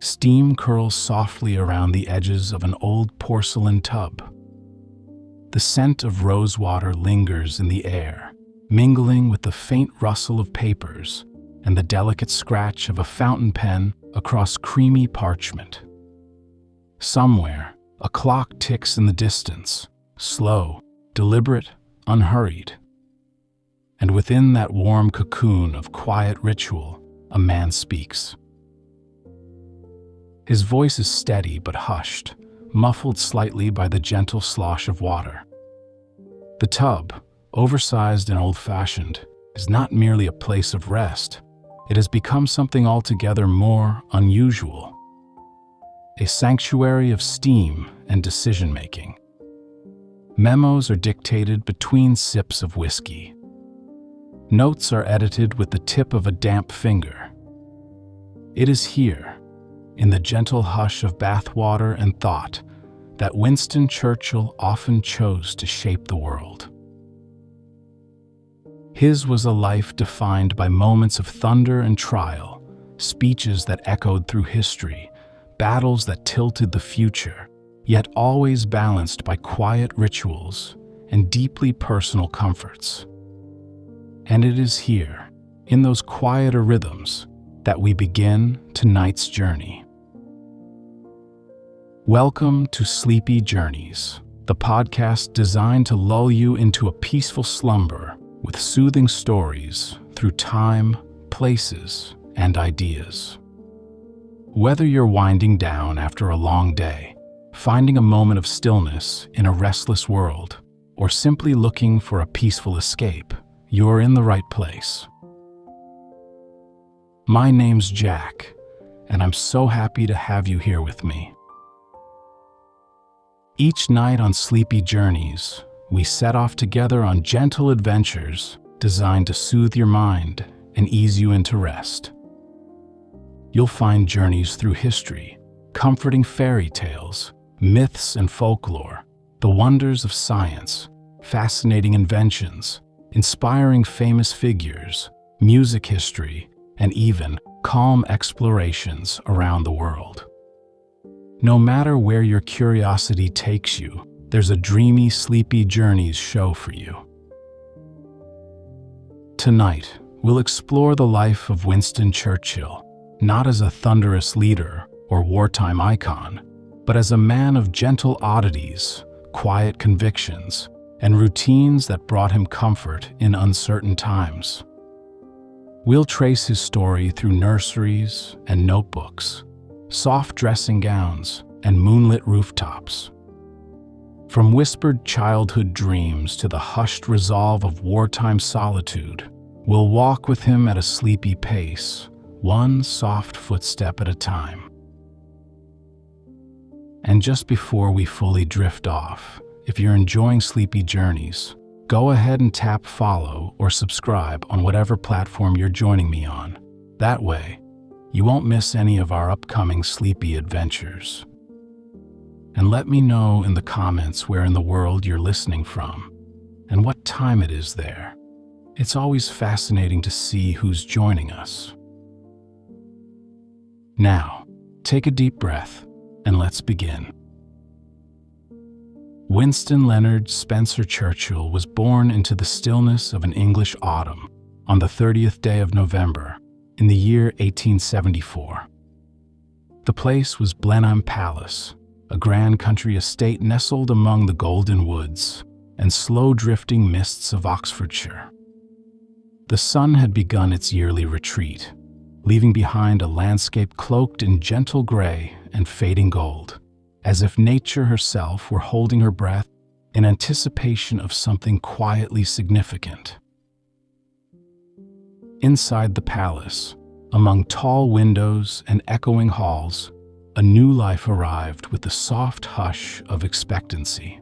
Steam curls softly around the edges of an old porcelain tub. The scent of rosewater lingers in the air, mingling with the faint rustle of papers and the delicate scratch of a fountain pen across creamy parchment. Somewhere, a clock ticks in the distance, slow, deliberate, unhurried. And within that warm cocoon of quiet ritual, a man speaks. His voice is steady but hushed, muffled slightly by the gentle slosh of water. The tub, oversized and old-fashioned, is not merely a place of rest. It has become something altogether more unusual. A sanctuary of steam and decision-making. Memos are dictated between sips of whiskey. Notes are edited with the tip of a damp finger. It is here, in the gentle hush of bathwater and thought, that Winston Churchill often chose to shape the world. His was a life defined by moments of thunder and trial, speeches that echoed through history, battles that tilted the future, yet always balanced by quiet rituals and deeply personal comforts. And it is here, in those quieter rhythms, that we begin tonight's journey. Welcome to Sleepy Journeys, the podcast designed to lull you into a peaceful slumber with soothing stories through time, places, and ideas. Whether you're winding down after a long day, finding a moment of stillness in a restless world, or simply looking for a peaceful escape, you're in the right place. My name's Jack, and I'm so happy to have you here with me. Each night on Sleepy Journeys, we set off together on gentle adventures designed to soothe your mind and ease you into rest. You'll find journeys through history, comforting fairy tales, myths and folklore, the wonders of science, fascinating inventions, inspiring famous figures, music history, and even calm explorations around the world. No matter where your curiosity takes you, there's a dreamy, Sleepy Journeys show for you. Tonight, we'll explore the life of Winston Churchill, not as a thunderous leader or wartime icon, but as a man of gentle oddities, quiet convictions, and routines that brought him comfort in uncertain times. We'll trace his story through nurseries and notebooks, soft dressing gowns, and moonlit rooftops. From whispered childhood dreams to the hushed resolve of wartime solitude, we'll walk with him at a sleepy pace, one soft footstep at a time. And just before we fully drift off, if you're enjoying Sleepy Journeys, go ahead and tap follow or subscribe on whatever platform you're joining me on. That way, you won't miss any of our upcoming sleepy adventures. And let me know in the comments where in the world you're listening from and what time it is there. It's always fascinating to see who's joining us. Now, take a deep breath and let's begin. Winston Leonard Spencer Churchill was born into the stillness of an English autumn on the 30th day of November in the year 1874. The place was Blenheim Palace, a grand country estate nestled among the golden woods and slow-drifting mists of Oxfordshire. The sun had begun its yearly retreat, leaving behind a landscape cloaked in gentle gray and fading gold, as if nature herself were holding her breath in anticipation of something quietly significant. Inside the palace, among tall windows and echoing halls, a new life arrived with the soft hush of expectancy.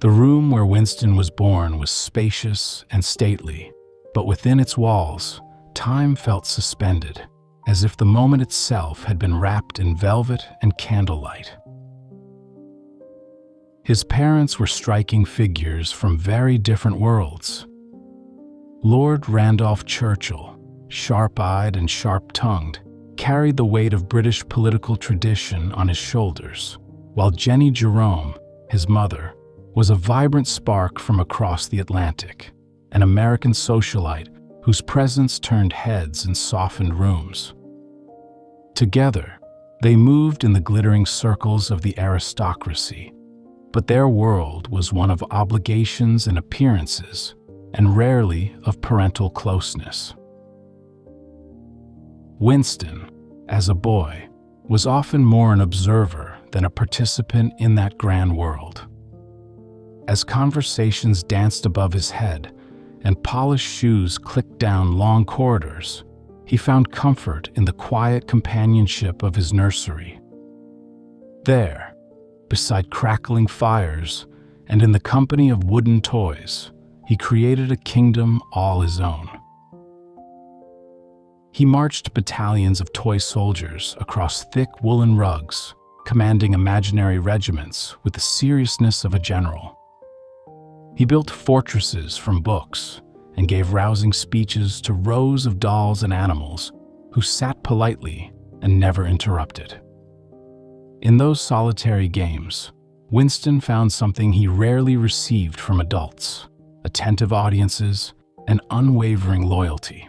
The room where Winston was born was spacious and stately, but within its walls, time felt suspended, as if the moment itself had been wrapped in velvet and candlelight. His parents were striking figures from very different worlds. Lord Randolph Churchill, sharp-eyed and sharp-tongued, carried the weight of British political tradition on his shoulders, while Jenny Jerome, his mother, was a vibrant spark from across the Atlantic, an American socialite whose presence turned heads and softened rooms. Together, they moved in the glittering circles of the aristocracy, but their world was one of obligations and appearances, and rarely of parental closeness. Winston, as a boy, was often more an observer than a participant in that grand world. As conversations danced above his head and polished shoes clicked down long corridors, he found comfort in the quiet companionship of his nursery. There, beside crackling fires and in the company of wooden toys, he created a kingdom all his own. He marched battalions of toy soldiers across thick woolen rugs, commanding imaginary regiments with the seriousness of a general. He built fortresses from books and gave rousing speeches to rows of dolls and animals who sat politely and never interrupted. In those solitary games, Winston found something he rarely received from adults: attentive audiences and unwavering loyalty.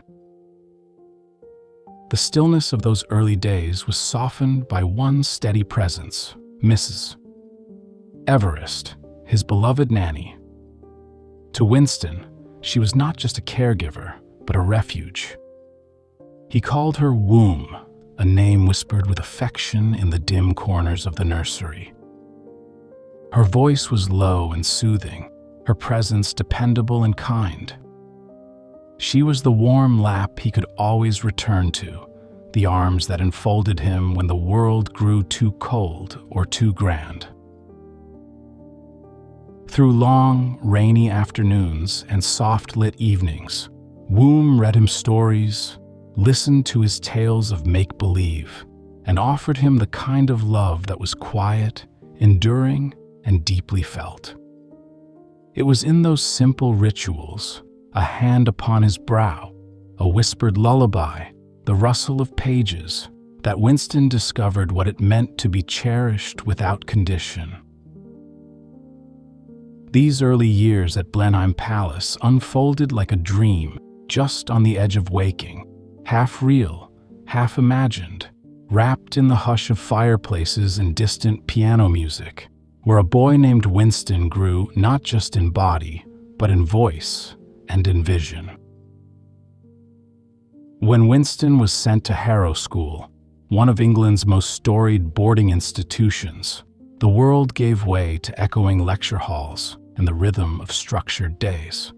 The stillness of those early days was softened by one steady presence, Mrs. Everest, his beloved nanny. To Winston, she was not just a caregiver, but a refuge. He called her Womb, a name whispered with affection in the dim corners of the nursery. Her voice was low and soothing, her presence dependable and kind. She was the warm lap he could always return to, the arms that enfolded him when the world grew too cold or too grand. Through long, rainy afternoons and soft-lit evenings, Womb read him stories, listened to his tales of make-believe, and offered him the kind of love that was quiet, enduring, and deeply felt. It was in those simple rituals, a hand upon his brow, a whispered lullaby, the rustle of pages, that Winston discovered what it meant to be cherished without condition. These early years at Blenheim Palace unfolded like a dream, just on the edge of waking, half real, half imagined, wrapped in the hush of fireplaces and distant piano music, where a boy named Winston grew not just in body, but in voice and in vision. When Winston was sent to Harrow School, one of England's most storied boarding institutions, the world gave way to echoing lecture halls and the rhythm of structured days.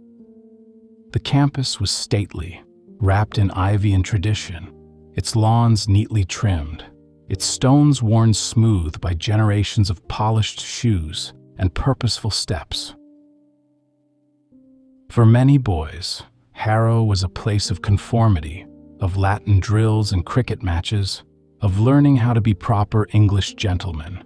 The campus was stately, wrapped in ivy and tradition, its lawns neatly trimmed, its stones worn smooth by generations of polished shoes and purposeful steps. For many boys, Harrow was a place of conformity, of Latin drills and cricket matches, of learning how to be proper English gentlemen.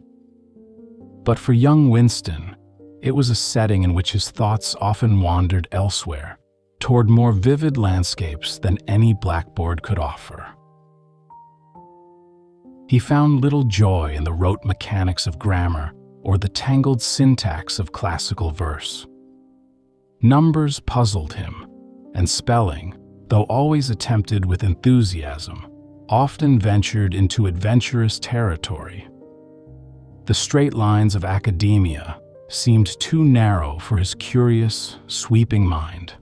But for young Winston, it was a setting in which his thoughts often wandered elsewhere, toward more vivid landscapes than any blackboard could offer. He found little joy in the rote mechanics of grammar or the tangled syntax of classical verse. Numbers puzzled him, and spelling, though always attempted with enthusiasm, often ventured into adventurous territory. The straight lines of academia seemed too narrow for his curious, sweeping mind.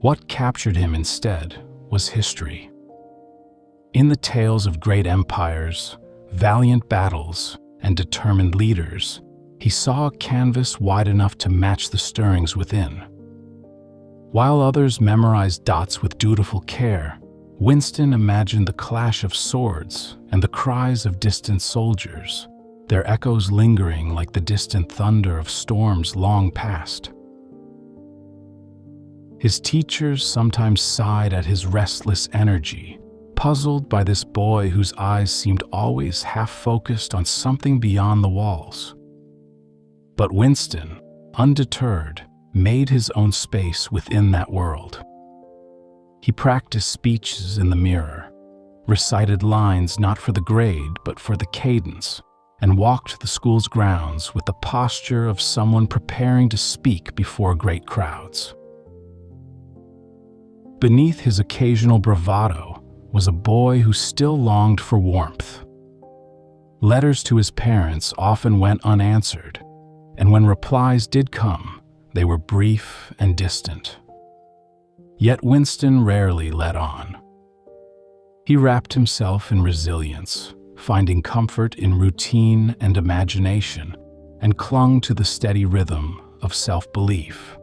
What captured him instead was history. In the tales of great empires, valiant battles, and determined leaders, he saw a canvas wide enough to match the stirrings within. While others memorized dots with dutiful care, Winston imagined the clash of swords and the cries of distant soldiers, their echoes lingering like the distant thunder of storms long past. His teachers sometimes sighed at his restless energy, puzzled by this boy whose eyes seemed always half-focused on something beyond the walls. But Winston, undeterred, made his own space within that world. He practiced speeches in the mirror, recited lines not for the grade but for the cadence, and walked the school's grounds with the posture of someone preparing to speak before great crowds. Beneath his occasional bravado was a boy who still longed for warmth. Letters to his parents often went unanswered, and when replies did come, they were brief and distant. Yet Winston rarely let on. He wrapped himself in resilience, finding comfort in routine and imagination, and clung to the steady rhythm of self-belief.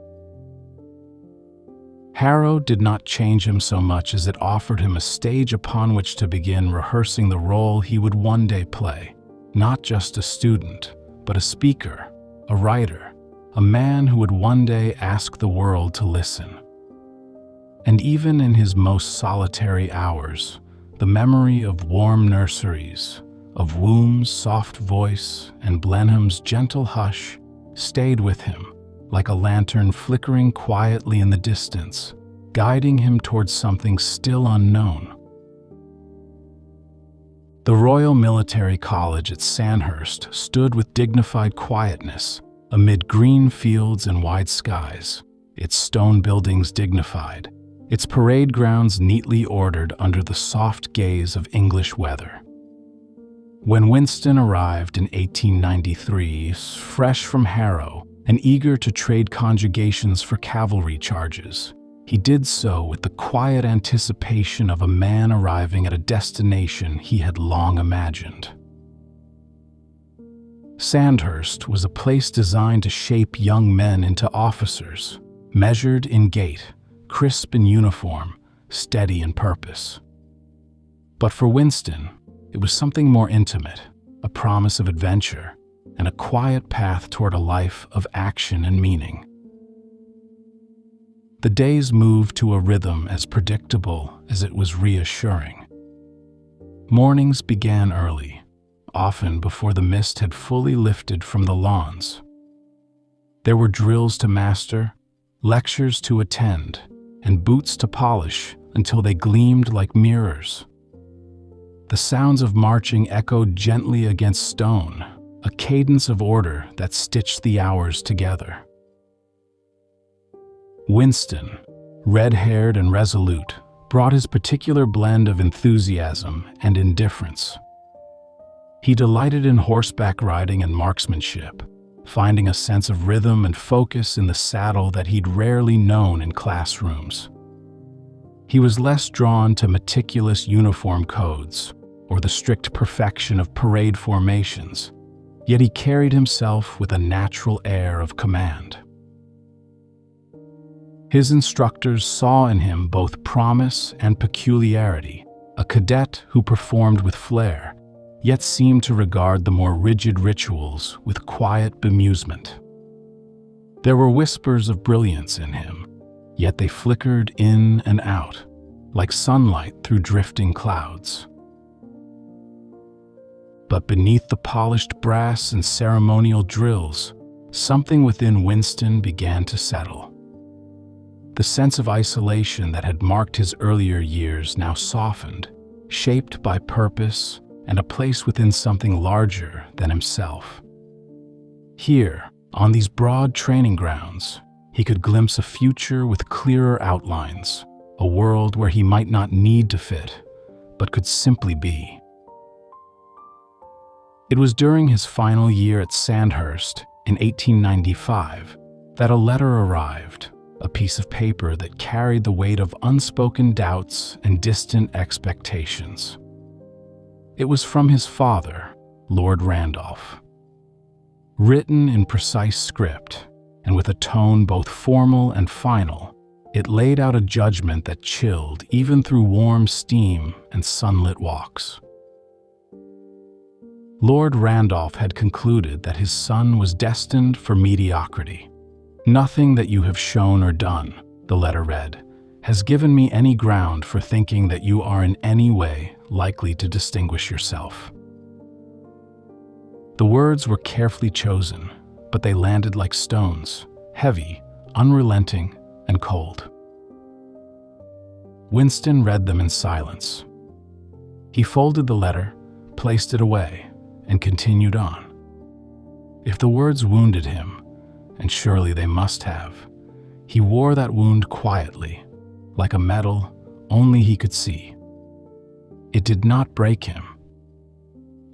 Harrow did not change him so much as it offered him a stage upon which to begin rehearsing the role he would one day play, not just a student, but a speaker, a writer, a man who would one day ask the world to listen. And even in his most solitary hours, the memory of warm nurseries, of Womb's soft voice and Blenheim's gentle hush stayed with him, like a lantern flickering quietly in the distance, guiding him towards something still unknown. The Royal Military College at Sandhurst stood with dignified quietness amid green fields and wide skies, its stone buildings dignified, its parade grounds neatly ordered under the soft gaze of English weather. When Winston arrived in 1893, fresh from Harrow and eager to trade conjugations for cavalry charges, he did so with the quiet anticipation of a man arriving at a destination he had long imagined. Sandhurst was a place designed to shape young men into officers, measured in gait, crisp in uniform, steady in purpose. But for Winston, it was something more intimate, a promise of adventure, and a quiet path toward a life of action and meaning. The days moved to a rhythm as predictable as it was reassuring. Mornings began early, often before the mist had fully lifted from the lawns. There were drills to master, lectures to attend, and boots to polish until they gleamed like mirrors. The sounds of marching echoed gently against stone, a cadence of order that stitched the hours together. Winston, red-haired and resolute, brought his particular blend of enthusiasm and indifference. He delighted in horseback riding and marksmanship, finding a sense of rhythm and focus in the saddle that he'd rarely known in classrooms. He was less drawn to meticulous uniform codes or the strict perfection of parade formations, yet he carried himself with a natural air of command. His instructors saw in him both promise and peculiarity, a cadet who performed with flair, yet seemed to regard the more rigid rituals with quiet bemusement. There were whispers of brilliance in him, yet they flickered in and out, like sunlight through drifting clouds. But beneath the polished brass and ceremonial drills, something within Winston began to settle. The sense of isolation that had marked his earlier years now softened, shaped by purpose and a place within something larger than himself. Here, on these broad training grounds, he could glimpse a future with clearer outlines, a world where he might not need to fit, but could simply be. It was during his final year at Sandhurst in 1895 that a letter arrived, a piece of paper that carried the weight of unspoken doubts and distant expectations. It was from his father, Lord Randolph. Written in precise script, and with a tone both formal and final, it laid out a judgment that chilled even through warm steam and sunlit walks. Lord Randolph had concluded that his son was destined for mediocrity. "Nothing that you have shown or done," the letter read, "has given me any ground for thinking that you are in any way likely to distinguish yourself." The words were carefully chosen, but they landed like stones, heavy, unrelenting, and cold. Winston read them in silence. He folded the letter, placed it away, and continued on. If the words wounded him, and surely they must have, he wore that wound quietly, like a medal only he could see. It did not break him.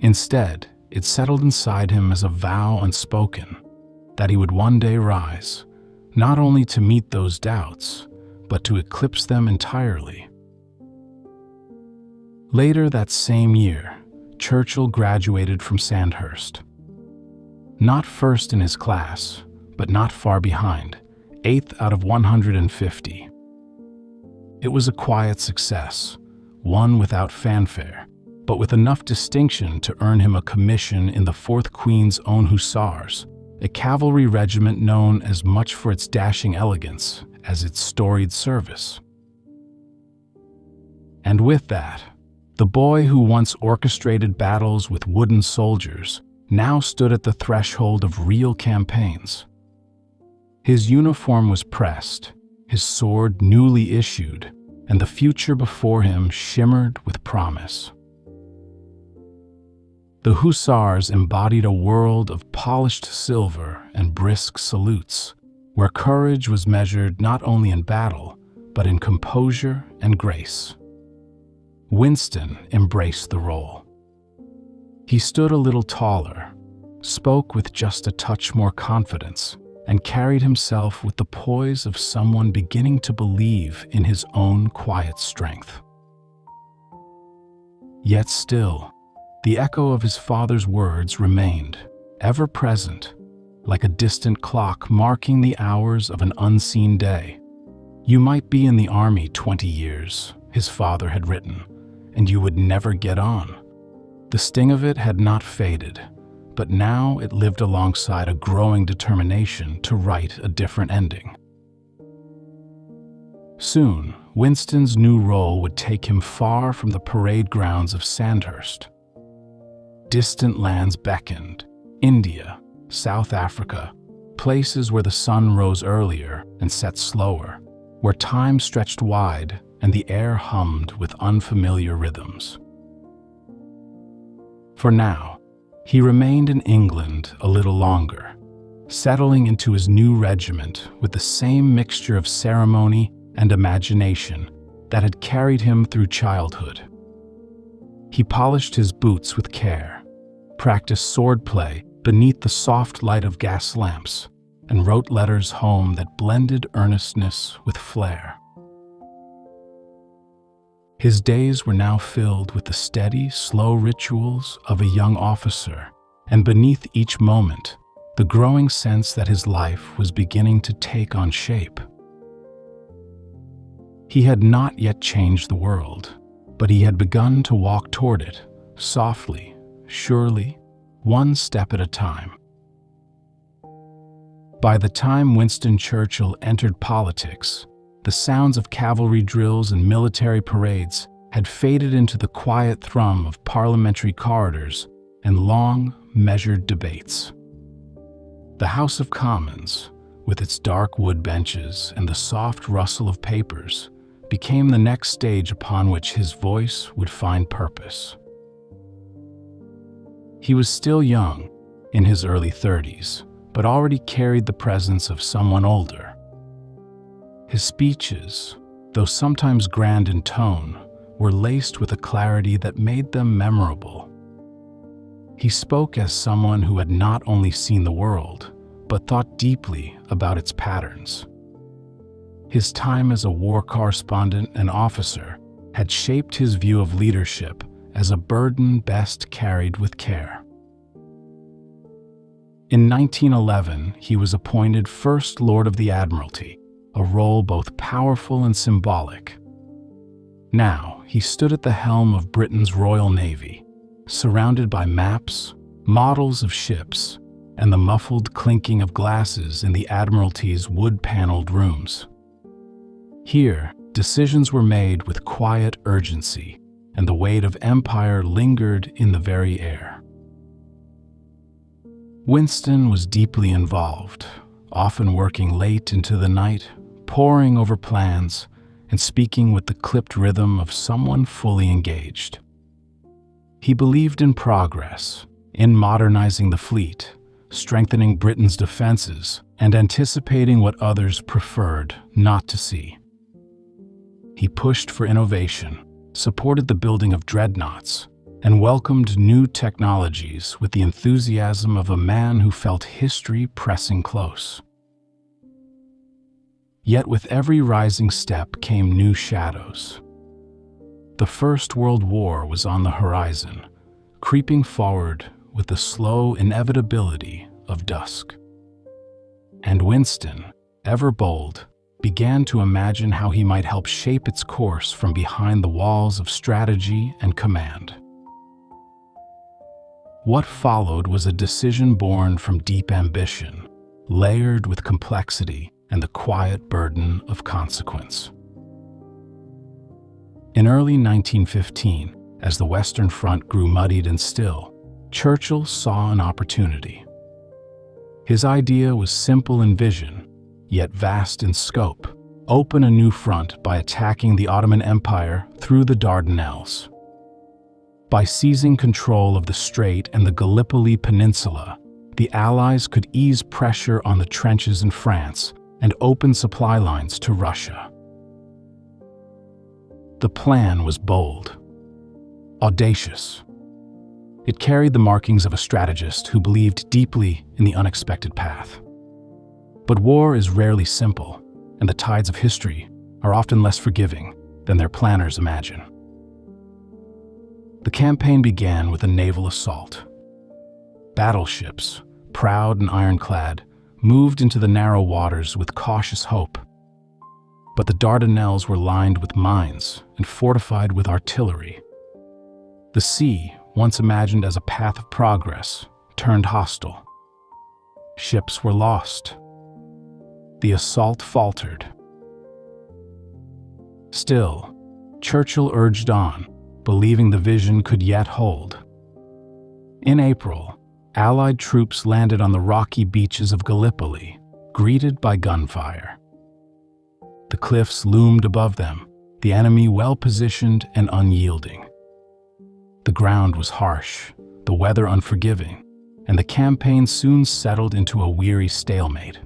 Instead, it settled inside him as a vow unspoken that he would one day rise, not only to meet those doubts, but to eclipse them entirely. Later that same year, Churchill graduated from Sandhurst. Not first in his class, but not far behind, 8th out of 150. It was a quiet success, one without fanfare, but with enough distinction to earn him a commission in the 4th Queen's Own Hussars, a cavalry regiment known as much for its dashing elegance as its storied service. And with that, the boy who once orchestrated battles with wooden soldiers now stood at the threshold of real campaigns. His uniform was pressed, his sword newly issued, and the future before him shimmered with promise. The Hussars embodied a world of polished silver and brisk salutes, where courage was measured not only in battle, but in composure and grace. Winston embraced the role. He stood a little taller, spoke with just a touch more confidence, and carried himself with the poise of someone beginning to believe in his own quiet strength. Yet still, the echo of his father's words remained, ever present, like a distant clock marking the hours of an unseen day. You might be in the army 20 years, his father had written, and you would never get on. The sting of it had not faded, but now it lived alongside a growing determination to write a different ending. Soon, Winston's new role would take him far from the parade grounds of Sandhurst. Distant lands beckoned, India, South Africa, places where the sun rose earlier and set slower, where time stretched wide and the air hummed with unfamiliar rhythms. For now, he remained in England a little longer, settling into his new regiment with the same mixture of ceremony and imagination that had carried him through childhood. He polished his boots with care, practiced swordplay beneath the soft light of gas lamps, and wrote letters home that blended earnestness with flair. His days were now filled with the steady, slow rituals of a young officer, and beneath each moment, the growing sense that his life was beginning to take on shape. He had not yet changed the world, but he had begun to walk toward it, softly, surely, one step at a time. By the time Winston Churchill entered politics, the sounds of cavalry drills and military parades had faded into the quiet thrum of parliamentary corridors and long, measured debates. The House of Commons, with its dark wood benches and the soft rustle of papers, became the next stage upon which his voice would find purpose. He was still young, in his early 30s, but already carried the presence of someone older. His speeches, though sometimes grand in tone, were laced with a clarity that made them memorable. He spoke as someone who had not only seen the world, but thought deeply about its patterns. His time as a war correspondent and officer had shaped his view of leadership as a burden best carried with care. In 1911, he was appointed First Lord of the Admiralty, a role both powerful and symbolic. Now, he stood at the helm of Britain's Royal Navy, surrounded by maps, models of ships, and the muffled clinking of glasses in the Admiralty's wood-paneled rooms. Here, decisions were made with quiet urgency, and the weight of empire lingered in the very air. Winston was deeply involved, often working late into the night, poring over plans, and speaking with the clipped rhythm of someone fully engaged. He believed in progress, in modernizing the fleet, strengthening Britain's defenses, and anticipating what others preferred not to see. He pushed for innovation, supported the building of dreadnoughts, and welcomed new technologies with the enthusiasm of a man who felt history pressing close. Yet with every rising step came new shadows. The First World War was on the horizon, creeping forward with the slow inevitability of dusk. And Winston, ever bold, began to imagine how he might help shape its course from behind the walls of strategy and command. What followed was a decision born from deep ambition, layered with complexity and the quiet burden of consequence. In early 1915, as the Western Front grew muddied and still, Churchill saw an opportunity. His idea was simple in vision, yet vast in scope: open a new front by attacking the Ottoman Empire through the Dardanelles. By seizing control of the Strait and the Gallipoli Peninsula, the Allies could ease pressure on the trenches in France and open supply lines to Russia. The plan was bold, audacious. It carried the markings of a strategist who believed deeply in the unexpected path. But war is rarely simple, and the tides of history are often less forgiving than their planners imagine. The campaign began with a naval assault. Battleships, proud and ironclad, moved into the narrow waters with cautious hope. But the Dardanelles were lined with mines and fortified with artillery. The sea, once imagined as a path of progress, turned hostile. Ships were lost. The assault faltered. Still, Churchill urged on, believing the vision could yet hold. In April, Allied troops landed on the rocky beaches of Gallipoli, greeted by gunfire. The cliffs loomed above them, the enemy well-positioned and unyielding. The ground was harsh, the weather unforgiving, and the campaign soon settled into a weary stalemate.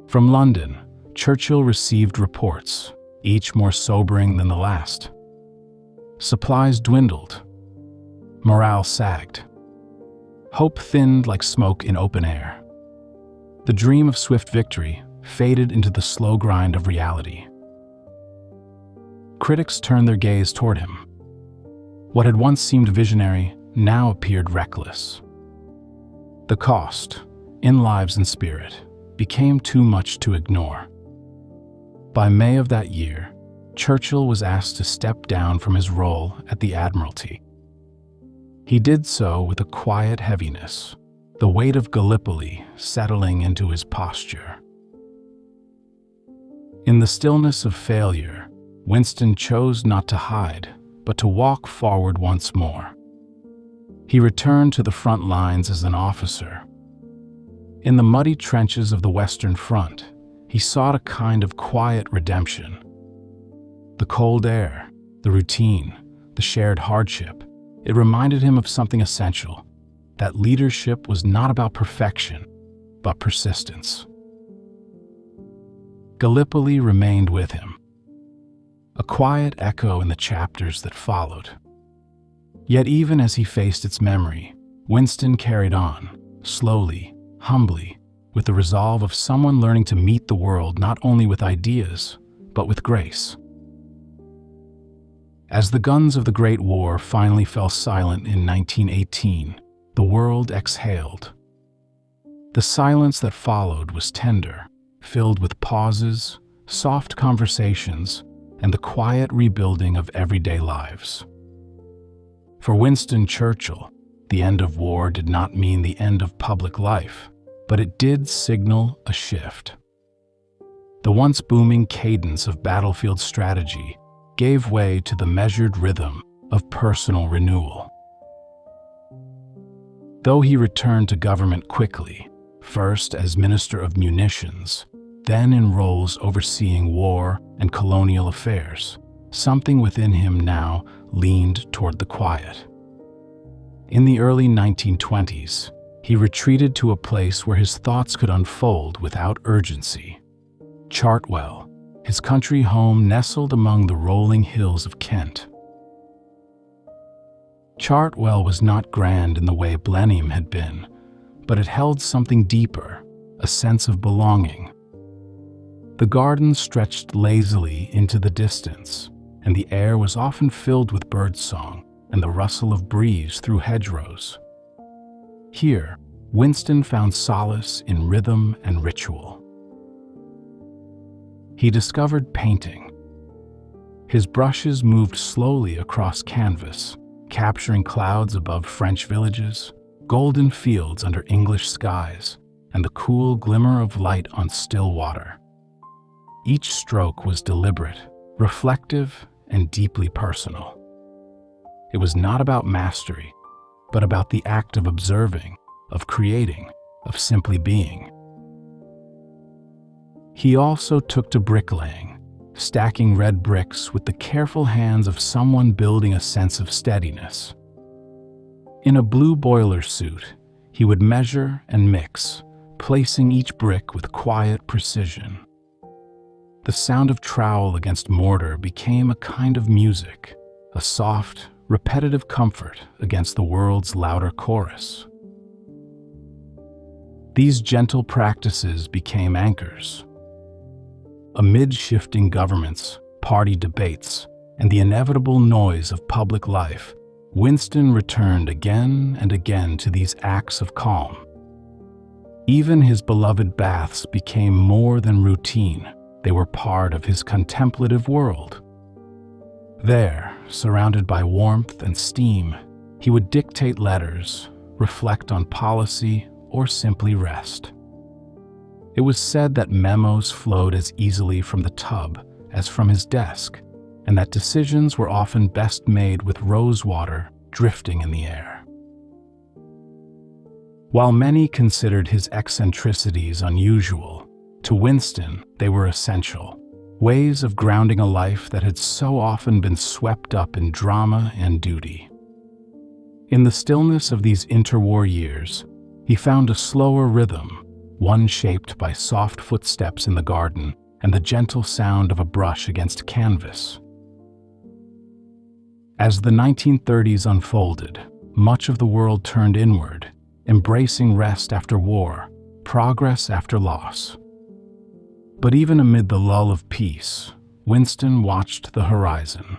From London, Churchill received reports, each more sobering than the last. Supplies dwindled. Morale sagged. Hope thinned like smoke in open air. The dream of swift victory faded into the slow grind of reality. Critics turned their gaze toward him. What had once seemed visionary now appeared reckless. The cost, in lives and spirit, became too much to ignore. By May of that year, Churchill was asked to step down from his role at the Admiralty. He did so with a quiet heaviness, the weight of Gallipoli settling into his posture. In the stillness of failure, Winston chose not to hide, but to walk forward once more. He returned to the front lines as an officer. In the muddy trenches of the Western Front, he sought a kind of quiet redemption. The cold air, the routine, the shared hardship, it reminded him of something essential, that leadership was not about perfection, but persistence. Gallipoli remained with him, a quiet echo in the chapters that followed. Yet even as he faced its memory, Winston carried on, slowly, humbly, with the resolve of someone learning to meet the world not only with ideas, but with grace. As the guns of the Great War finally fell silent in 1918, the world exhaled. The silence that followed was tender, filled with pauses, soft conversations, and the quiet rebuilding of everyday lives. For Winston Churchill, the end of war did not mean the end of public life, but it did signal a shift. The once booming cadence of battlefield strategy gave way to the measured rhythm of personal renewal. Though he returned to government quickly, first as Minister of Munitions, then in roles overseeing war and colonial affairs. Something within him now leaned toward the quiet. In the early 1920s, he retreated to a place where his thoughts could unfold without urgency. Chartwell, his country home nestled among the rolling hills of Kent. Chartwell was not grand in the way Blenheim had been, but it held something deeper, a sense of belonging. The garden stretched lazily into the distance, and the air was often filled with birdsong and the rustle of breeze through hedgerows. Here, Winston found solace in rhythm and ritual. He discovered painting. His brushes moved slowly across canvas, capturing clouds above French villages, golden fields under English skies, and the cool glimmer of light on still water. Each stroke was deliberate, reflective, and deeply personal. It was not about mastery, but about the act of observing, of creating, of simply being. He also took to bricklaying, stacking red bricks with the careful hands of someone building a sense of steadiness. In a blue boiler suit, he would measure and mix, placing each brick with quiet precision. The sound of trowel against mortar became a kind of music, a soft, repetitive comfort against the world's louder chorus. These gentle practices became anchors. Amid shifting governments, party debates, and the inevitable noise of public life, Winston returned again and again to these acts of calm. Even his beloved baths became more than routine. They were part of his contemplative world. There, surrounded by warmth and steam, he would dictate letters, reflect on policy, or simply rest. It was said that memos flowed as easily from the tub as from his desk, and that decisions were often best made with rose water drifting in the air. While many considered his eccentricities unusual, to Winston they were essential, ways of grounding a life that had so often been swept up in drama and duty. In the stillness of these interwar years, he found a slower rhythm, one shaped by soft footsteps in the garden and the gentle sound of a brush against canvas. As the 1930s unfolded, much of the world turned inward, embracing rest after war, progress after loss. But even amid the lull of peace, Winston watched the horizon.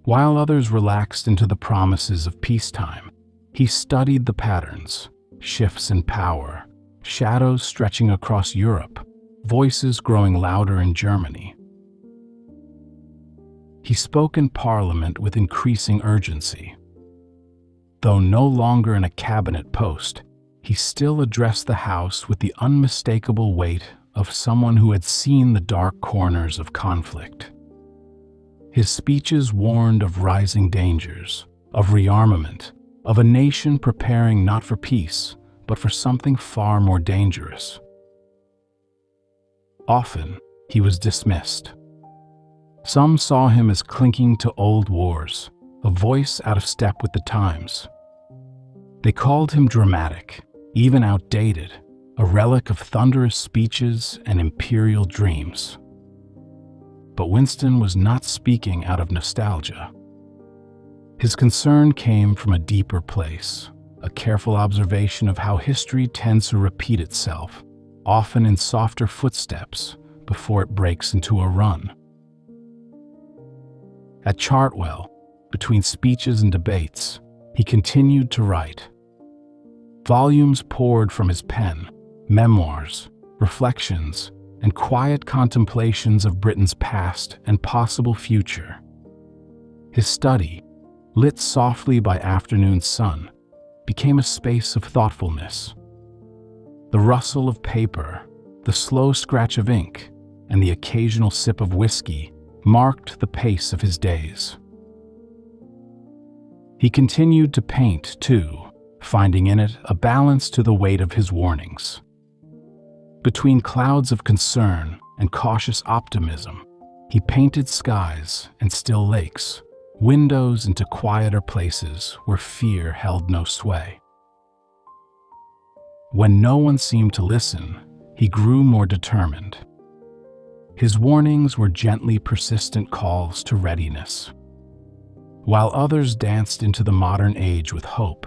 While others relaxed into the promises of peacetime, he studied the patterns, shifts in power, shadows stretching across Europe, voices growing louder in Germany. He spoke in Parliament with increasing urgency. Though no longer in a cabinet post, he still addressed the House with the unmistakable weight of someone who had seen the dark corners of conflict. His speeches warned of rising dangers, of rearmament, of a nation preparing not for peace, but for something far more dangerous. Often, he was dismissed. Some saw him as clinking to old wars, a voice out of step with the times. They called him dramatic, even outdated, a relic of thunderous speeches and imperial dreams. But Winston was not speaking out of nostalgia. His concern came from a deeper place, a careful observation of how history tends to repeat itself, often in softer footsteps before it breaks into a run. At Chartwell, between speeches and debates, he continued to write. Volumes poured from his pen, memoirs, reflections, and quiet contemplations of Britain's past and possible future. His study, lit softly by afternoon sun, became a space of thoughtfulness. The rustle of paper, the slow scratch of ink, and the occasional sip of whiskey marked the pace of his days. He continued to paint, too, finding in it a balance to the weight of his warnings. Between clouds of concern and cautious optimism, he painted skies and still lakes, windows into quieter places where fear held no sway. When no one seemed to listen, he grew more determined. His warnings were gently persistent calls to readiness. While others danced into the modern age with hope,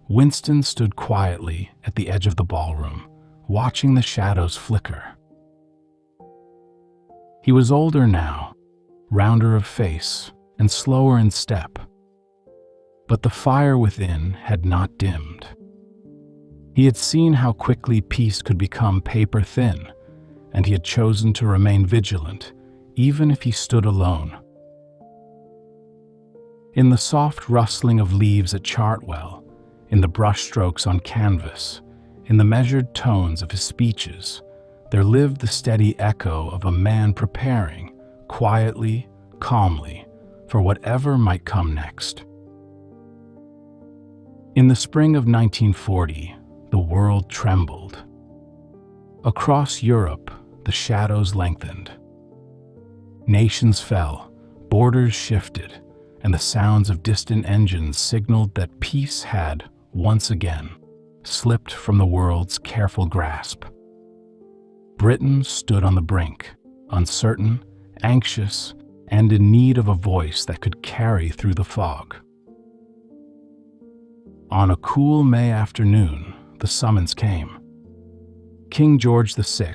Winston stood quietly at the edge of the ballroom, watching the shadows flicker. He was older now, rounder of face and slower in step, but the fire within had not dimmed. He had seen how quickly peace could become paper thin, and he had chosen to remain vigilant, even if he stood alone. In the soft rustling of leaves at Chartwell, in the brushstrokes on canvas, in the measured tones of his speeches, there lived the steady echo of a man preparing, quietly, calmly, for whatever might come next. In the spring of 1940, the world trembled. Across Europe, the shadows lengthened. Nations fell, borders shifted, and the sounds of distant engines signaled that peace had, once again, slipped from the world's careful grasp. Britain stood on the brink, uncertain, anxious, and in need of a voice that could carry through the fog. On a cool May afternoon, the summons came. King George VI,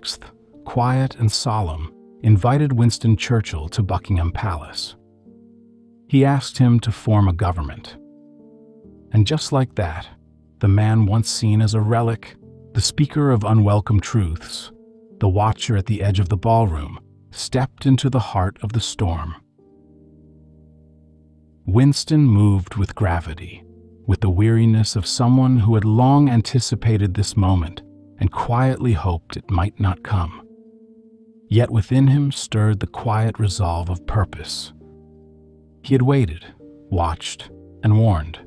quiet and solemn, invited Winston Churchill to Buckingham Palace. He asked him to form a government. And just like that, the man once seen as a relic, the speaker of unwelcome truths, the watcher at the edge of the ballroom, stepped into the heart of the storm. Winston moved with gravity, with the weariness of someone who had long anticipated this moment and quietly hoped it might not come. Yet within him stirred the quiet resolve of purpose. He had waited, watched, and warned.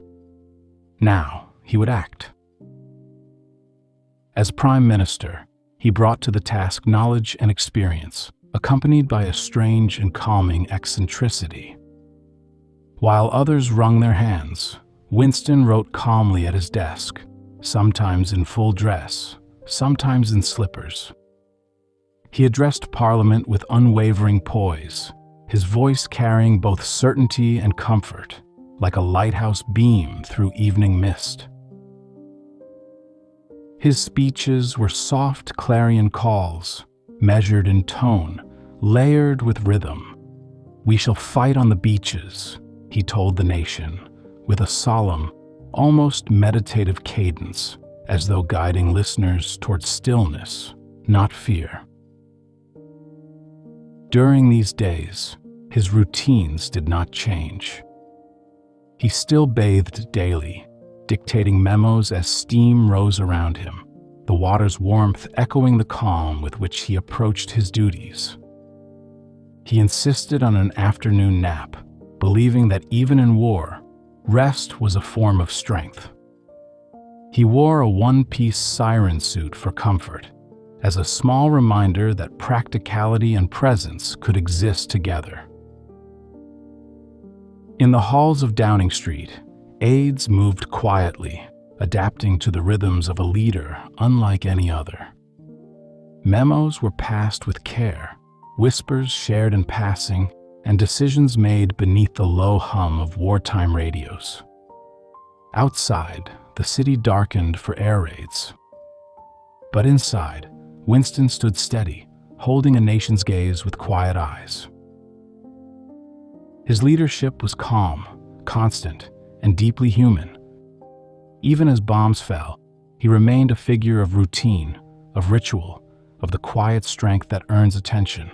Now he would act. As Prime Minister, he brought to the task knowledge and experience, accompanied by a strange and calming eccentricity. While others wrung their hands, Winston wrote calmly at his desk, sometimes in full dress, sometimes in slippers. He addressed Parliament with unwavering poise, his voice carrying both certainty and comfort, like a lighthouse beam through evening mist. His speeches were soft clarion calls, measured in tone, layered with rhythm. "We shall fight on the beaches," he told the nation, with a solemn, almost meditative cadence, as though guiding listeners toward stillness, not fear. During these days, his routines did not change. He still bathed daily, dictating memos as steam rose around him, the water's warmth echoing the calm with which he approached his duties. He insisted on an afternoon nap, believing that even in war, rest was a form of strength. He wore a one-piece siren suit for comfort, as a small reminder that practicality and presence could exist together. In the halls of Downing Street, aides moved quietly, adapting to the rhythms of a leader unlike any other. Memos were passed with care, whispers shared in passing, and decisions made beneath the low hum of wartime radios. Outside, the city darkened for air raids. But inside, Winston stood steady, holding a nation's gaze with quiet eyes. His leadership was calm, constant, and deeply human. Even as bombs fell, he remained a figure of routine, of ritual, of the quiet strength that earns attention.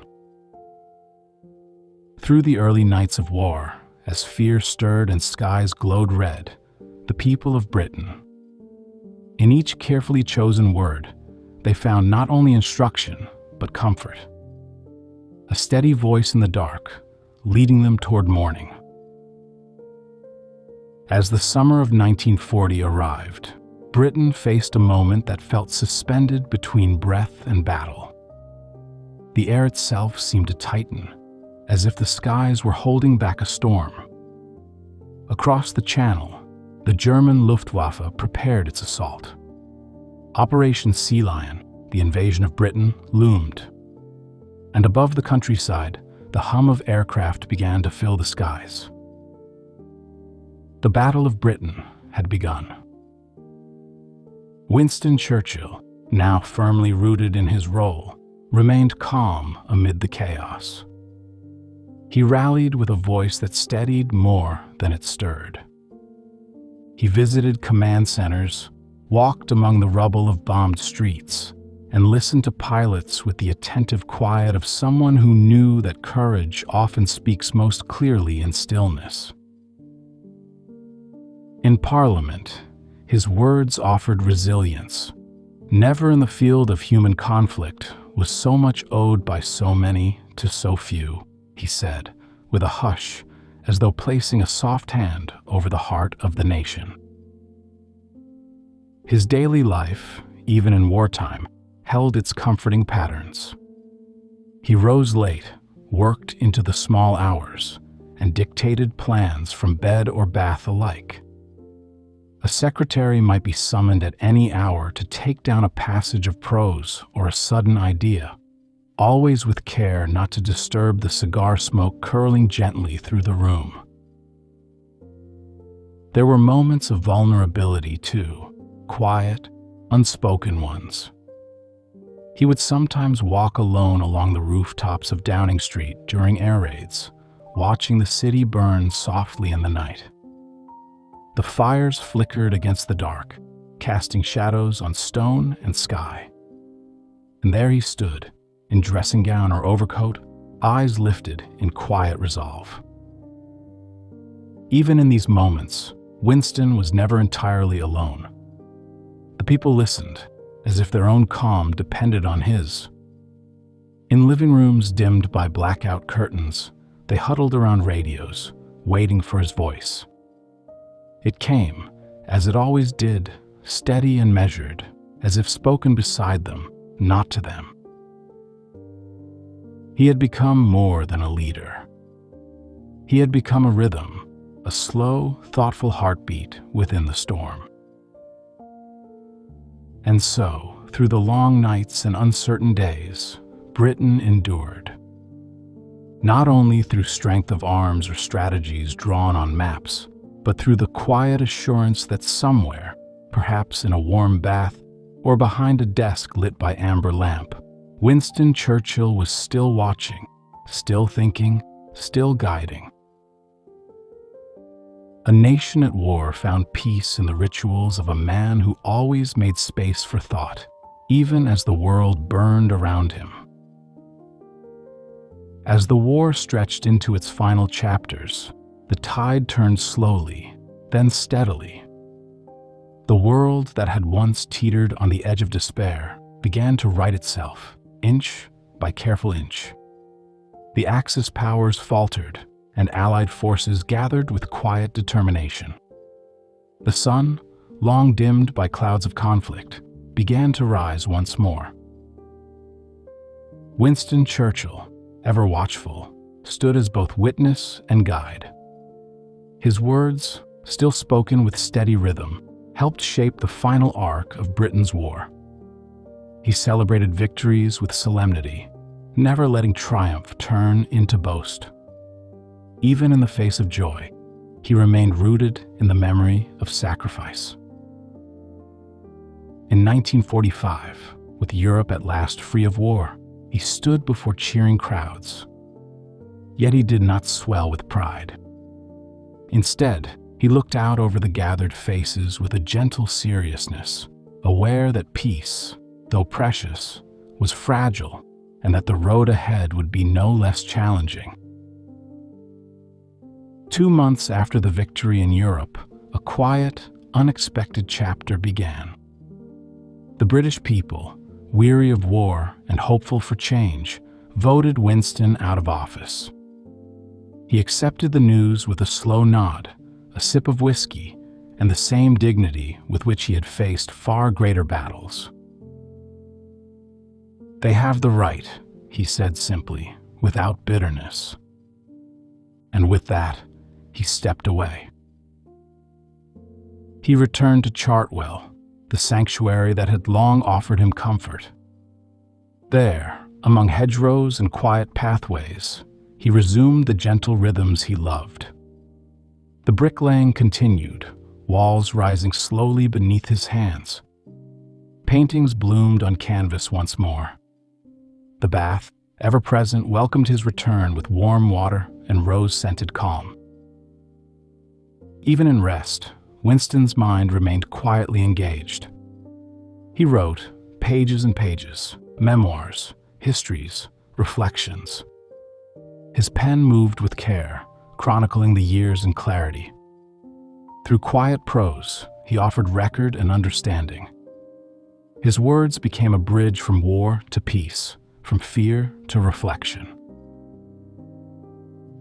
Through the early nights of war, as fear stirred and skies glowed red, the people of Britain. In each carefully chosen word, they found not only instruction, but comfort. A steady voice in the dark, leading them toward morning. As the summer of 1940 arrived, Britain faced a moment that felt suspended between breath and battle. The air itself seemed to tighten, as if the skies were holding back a storm. Across the Channel, the German Luftwaffe prepared its assault. Operation Sea Lion, the invasion of Britain, loomed. And above the countryside, the hum of aircraft began to fill the skies. The Battle of Britain had begun. Winston Churchill, now firmly rooted in his role, remained calm amid the chaos. He rallied with a voice that steadied more than it stirred. He visited command centers, walked among the rubble of bombed streets, and listened to pilots with the attentive quiet of someone who knew that courage often speaks most clearly in stillness. In Parliament, his words offered resilience. Never in the field of human conflict was so much owed by so many to so few, he said, with a hush, as though placing a soft hand over the heart of the nation. His daily life, even in wartime, held its comforting patterns. He rose late, worked into the small hours, and dictated plans from bed or bath alike. A secretary might be summoned at any hour to take down a passage of prose or a sudden idea, always with care not to disturb the cigar smoke curling gently through the room. There were moments of vulnerability too, quiet, unspoken ones. He would sometimes walk alone along the rooftops of Downing Street during air raids, watching the city burn softly in the night. The fires flickered against the dark, casting shadows on stone and sky. And there he stood, in dressing gown or overcoat, eyes lifted in quiet resolve. Even in these moments, Winston was never entirely alone. The people listened, as if their own calm depended on his. In living rooms dimmed by blackout curtains, they huddled around radios, waiting for his voice. It came, as it always did, steady and measured, as if spoken beside them, not to them. He had become more than a leader. He had become a rhythm, a slow, thoughtful heartbeat within the storm. And so, through the long nights and uncertain days, Britain endured. Not only through strength of arms or strategies drawn on maps, but through the quiet assurance that somewhere, perhaps in a warm bath or behind a desk lit by amber lamp, Winston Churchill was still watching, still thinking, still guiding. A nation at war found peace in the rituals of a man who always made space for thought, even as the world burned around him. As the war stretched into its final chapters, the tide turned slowly, then steadily. The world that had once teetered on the edge of despair began to right itself, inch by careful inch. The Axis powers faltered, and Allied forces gathered with quiet determination. The sun, long dimmed by clouds of conflict, began to rise once more. Winston Churchill, ever watchful, stood as both witness and guide. His words, still spoken with steady rhythm, helped shape the final arc of Britain's war. He celebrated victories with solemnity, never letting triumph turn into boast. Even in the face of joy, he remained rooted in the memory of sacrifice. In 1945, with Europe at last free of war, he stood before cheering crowds. Yet he did not swell with pride. Instead, he looked out over the gathered faces with a gentle seriousness, aware that peace, though precious, was fragile, and that the road ahead would be no less challenging. 2 months after the victory in Europe, a quiet, unexpected chapter began. The British people, weary of war and hopeful for change, voted Winston out of office. He accepted the news with a slow nod, a sip of whiskey, and the same dignity with which he had faced far greater battles. "They have the right," he said simply, without bitterness. And with that, he stepped away. He returned to Chartwell, the sanctuary that had long offered him comfort. There, among hedgerows and quiet pathways, he resumed the gentle rhythms he loved. The bricklaying continued, walls rising slowly beneath his hands. Paintings bloomed on canvas once more. The bath, ever present, welcomed his return with warm water and rose-scented calm. Even in rest, Winston's mind remained quietly engaged. He wrote pages and pages, memoirs, histories, reflections. His pen moved with care, chronicling the years in clarity. Through quiet prose, he offered record and understanding. His words became a bridge from war to peace, from fear to reflection.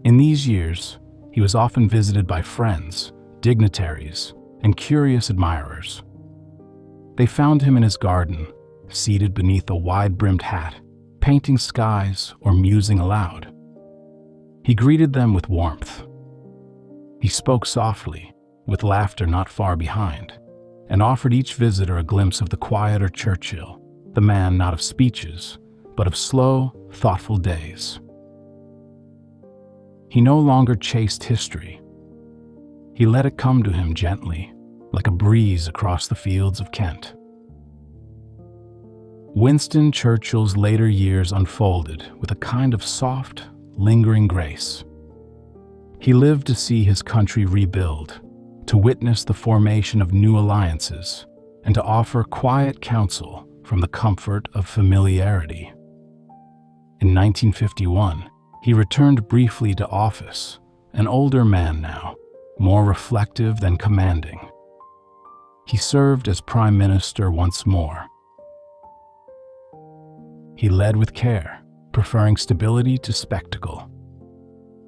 In these years, he was often visited by friends, dignitaries, and curious admirers. They found him in his garden, seated beneath a wide-brimmed hat, painting skies or musing aloud. He greeted them with warmth. He spoke softly, with laughter not far behind, and offered each visitor a glimpse of the quieter Churchill, the man not of speeches, but of slow, thoughtful days. He no longer chased history. He let it come to him gently, like a breeze across the fields of Kent. Winston Churchill's later years unfolded with a kind of soft, lingering grace. He lived to see his country rebuild, to witness the formation of new alliances, and to offer quiet counsel from the comfort of familiarity. In 1951, he returned briefly to office, an older man now, more reflective than commanding. He served as Prime Minister once more. He led with care, preferring stability to spectacle.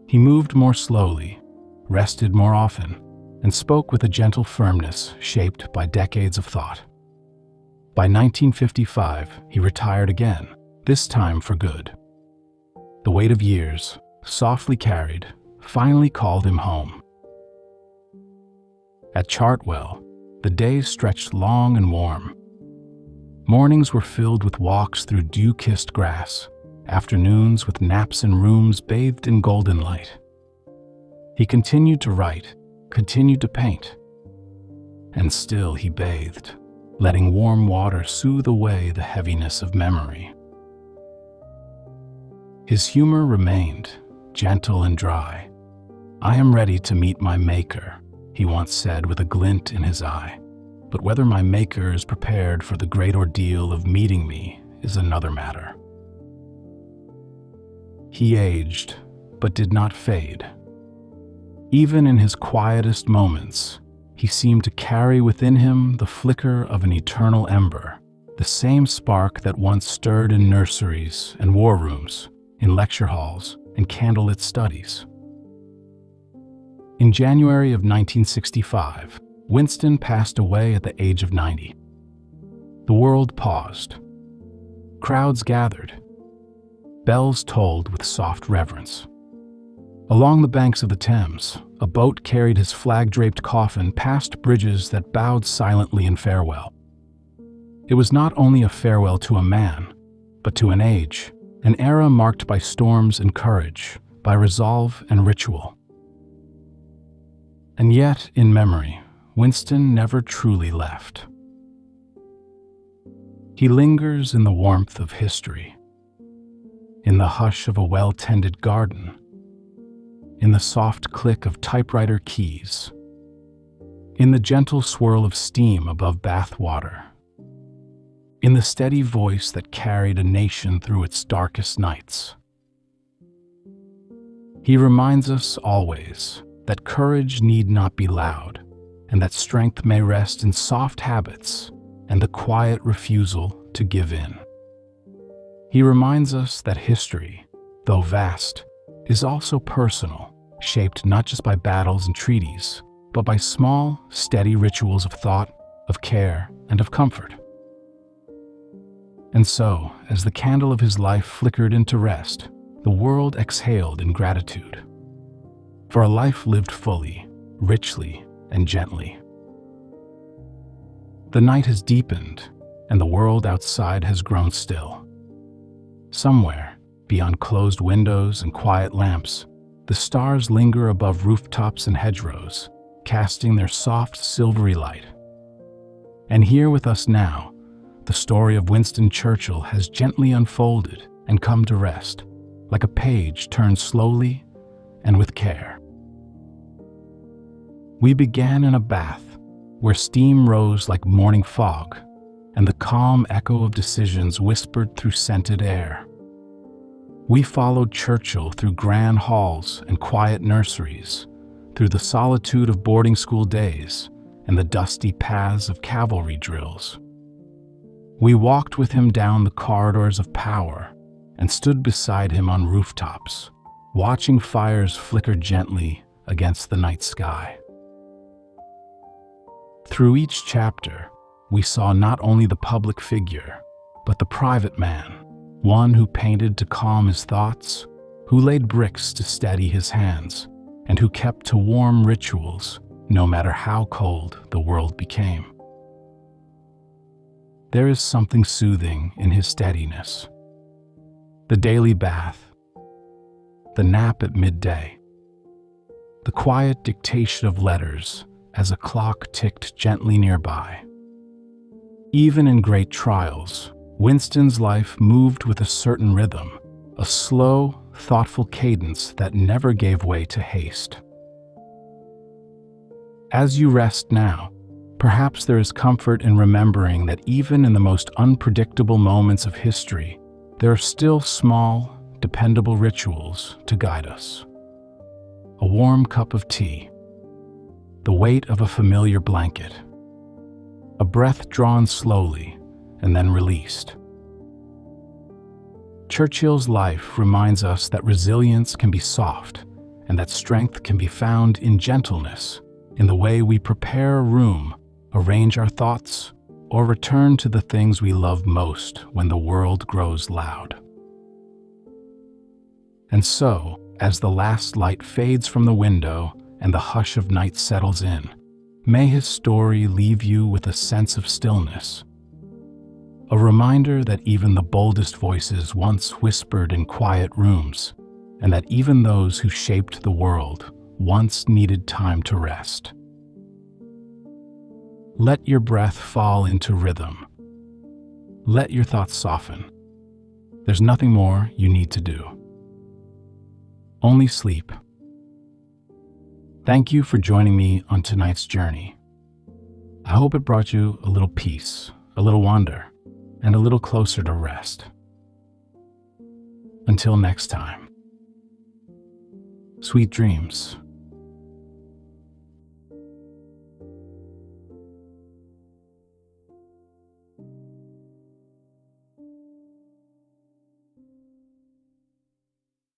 He moved more slowly, rested more often, and spoke with a gentle firmness shaped by decades of thought. By 1955, he retired again, this time for good. The weight of years, softly carried, finally called him home. At Chartwell, the days stretched long and warm. Mornings were filled with walks through dew-kissed grass, afternoons with naps in rooms bathed in golden light. He continued to write, continued to paint, and still he bathed, letting warm water soothe away the heaviness of memory. His humor remained, gentle and dry. "I am ready to meet my Maker," he once said with a glint in his eye. "But whether my Maker is prepared for the great ordeal of meeting me is another matter." He aged, but did not fade. Even in his quietest moments, he seemed to carry within him the flicker of an eternal ember, the same spark that once stirred in nurseries and war rooms, in lecture halls and candlelit studies. In January of 1965, Winston passed away at the age of 90. The world paused. Crowds gathered. Bells tolled with soft reverence. Along the banks of the Thames, a boat carried his flag-draped coffin past bridges that bowed silently in farewell. It was not only a farewell to a man, but to an age, an era marked by storms and courage, by resolve and ritual. And yet, in memory, Winston never truly left. He lingers in the warmth of history, in the hush of a well-tended garden, in the soft click of typewriter keys, in the gentle swirl of steam above bath water, in the steady voice that carried a nation through its darkest nights. He reminds us always that courage need not be loud, and that strength may rest in soft habits and the quiet refusal to give in. He reminds us that history, though vast, is also personal, shaped not just by battles and treaties, but by small, steady rituals of thought, of care, and of comfort. And so, as the candle of his life flickered into rest, the world exhaled in gratitude for a life lived fully, richly, and gently. The night has deepened, and the world outside has grown still. Somewhere, beyond closed windows and quiet lamps, the stars linger above rooftops and hedgerows, casting their soft, silvery light. And here with us now, the story of Winston Churchill has gently unfolded and come to rest, like a page turned slowly and with care. We began in a bath, where steam rose like morning fog, and the calm echo of decisions whispered through scented air. We followed Churchill through grand halls and quiet nurseries, through the solitude of boarding school days and the dusty paths of cavalry drills. We walked with him down the corridors of power and stood beside him on rooftops, watching fires flicker gently against the night sky. Through each chapter, we saw not only the public figure, but the private man, one who painted to calm his thoughts, who laid bricks to steady his hands, and who kept to warm rituals no matter how cold the world became. There is something soothing in his steadiness. The daily bath, the nap at midday, the quiet dictation of letters as a clock ticked gently nearby. Even in great trials, Winston's life moved with a certain rhythm, a slow, thoughtful cadence that never gave way to haste. As you rest now, perhaps there is comfort in remembering that even in the most unpredictable moments of history, there are still small, dependable rituals to guide us. A warm cup of tea, the weight of a familiar blanket, a breath drawn slowly and then released. Churchill's life reminds us that resilience can be soft and that strength can be found in gentleness, in the way we prepare a room, arrange our thoughts, or return to the things we love most when the world grows loud. And so, as the last light fades from the window and the hush of night settles in, may his story leave you with a sense of stillness, a reminder that even the boldest voices once whispered in quiet rooms, and that even those who shaped the world once needed time to rest. Let your breath fall into rhythm. Let your thoughts soften. There's nothing more you need to do. Only sleep. Thank you for joining me on tonight's journey. I hope it brought you a little peace, a little wonder, and a little closer to rest. Until next time. Sweet dreams.